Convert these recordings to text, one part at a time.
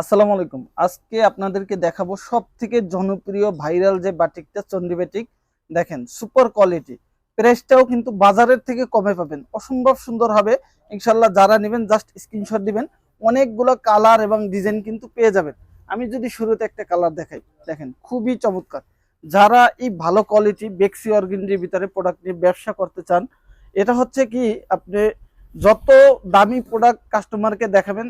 আসসালামু আলাইকুম। আজকে আপনাদেরকে দেখাবো সবথেকে জনপ্রিয় ভাইরাল যে বাটিকটা চন্ডী বাটিক। দেখেন সুপার কোয়ালিটি, প্রাইসটাও কিন্তু বাজারের থেকে কমে পাবেন, অসম্ভব সুন্দর হবে। ইনশাল্লাহ যারা নেবেন জাস্ট স্ক্রিনশট দিবেন, অনেকগুলো কালার এবং ডিজাইন কিন্তু পেয়ে যাবেন। আমি যদি শুরুতে একটা কালার দেখাই, দেখেন খুবই চমৎকার। যারা এই ভালো কোয়ালিটি বেক্সি অর্গেন্ডির ভিতরে প্রোডাক্ট নিয়ে ব্যবসা করতে চান, এটা হচ্ছে কি, আপনি যত দামি প্রোডাক্ট কাস্টমারকে দেখাবেন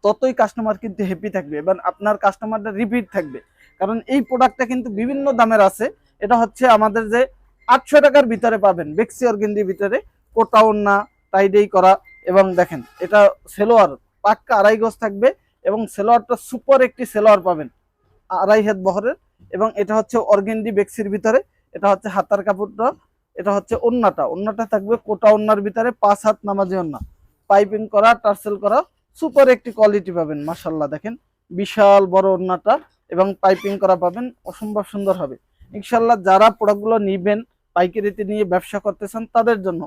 ততই কাস্টমার কিন্তু হ্যাপি থাকবে এবং আপনার কাস্টমারটা রিপিট থাকবে। কারণ এই প্রোডাক্টটা কিন্তু বিভিন্ন দামের আছে। এটা হচ্ছে আমাদের যে 800 টাকার ভিতরে পাবেন বেক্সি অর্গেন্ডির ভিতরে, কোটা ওন্না টাইডেই করা। এবং দেখেন এটা সেলোয়ার পাক্কা 2.5 গজ থাকবে এবং সেলোয়ারটা সুপার একটি সেলোয়ার পাবেন 2.5 হাত বহরের। এবং এটা হচ্ছে অর্গেন্ডি বেক্সির ভিতরে। এটা হচ্ছে হাতার কাপড়টা। এটা হচ্ছে ওন্নাটা থাকবে কোটা ওন্নার ভিতরে 5 হাত নামাজি ওন্না, পাইপিং করা, টার্সেল করা, সুপার একটি কোয়ালিটি পাবেন। মাশাল্লাহ দেখেন বিশাল বড় ওন্নাটা এবং পাইপিং করা পাবেন, অসম্ভব সুন্দর হবে। ইনশাল্লাহ যারা প্রোডাক্টগুলো নিবেন, পাইকারিতে নিয়ে ব্যবসা করতেছেন, তাদের জন্য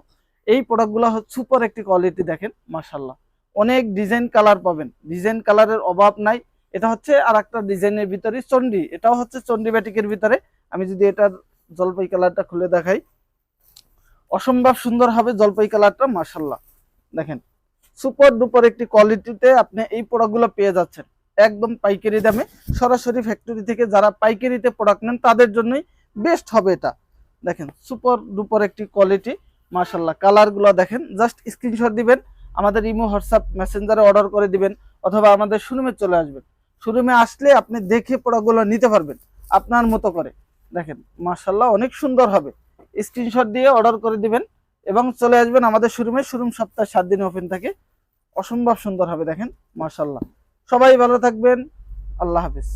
এই প্রোডাক্টগুলো সুপার একটি কোয়ালিটি। দেখেন মাশাল্লাহ অনেক ডিজাইন কালার পাবেন, ডিজাইন কালারের অভাব নাই। এটা হচ্ছে আর একটা ডিজাইনের ভিতরে চন্ডি, এটাও হচ্ছে চন্ডি ব্যাটিকের ভিতরে। আমি যদি এটার জলপাই কালারটা খুলে দেখাই, অসম্ভব সুন্দর হবে জলপাই কালারটা। মাশাল্লাহ দেখেন সুপার ডুপার একটি কোয়ালিটিতে আপনি এই প্রোডাক্টগুলো পেয়ে যাচ্ছেন একদম পাইকারি দামে। সরাসরি ফ্যাক্টরি থেকে যারা পাইকারিতে প্রোডাক্ট নেন তাদের জন্যই বেস্ট হবে এটা। দেখেন সুপার ডুপার একটি কোয়ালিটি। মাশাল্লাহ কালারগুলো দেখেন, জাস্ট স্ক্রিনশট দিবেন, আমাদের ইমো হোয়াটসঅ্যাপ মেসেঞ্জারে অর্ডার করে দিবেন, অথবা আমাদের শোরুমে চলে আসবেন। শোরুমে আসলে আপনি দেখে প্রোডাক্টগুলো নিতে পারবেন আপনার মতো করে। দেখেন মাশাল্লাহ অনেক সুন্দর হবে। স্ক্রিনশট দিয়ে অর্ডার করে দিবেন এবং চলে আসবেন আমাদের শোরুমে। শোরুম সপ্তাহে 7 দিন ওপেন থাকে। অসম্ভব সুন্দর হবে দেখেন মাশাল্লাহ। সবাই ভালো থাকবেন, আল্লাহ হাফিজ।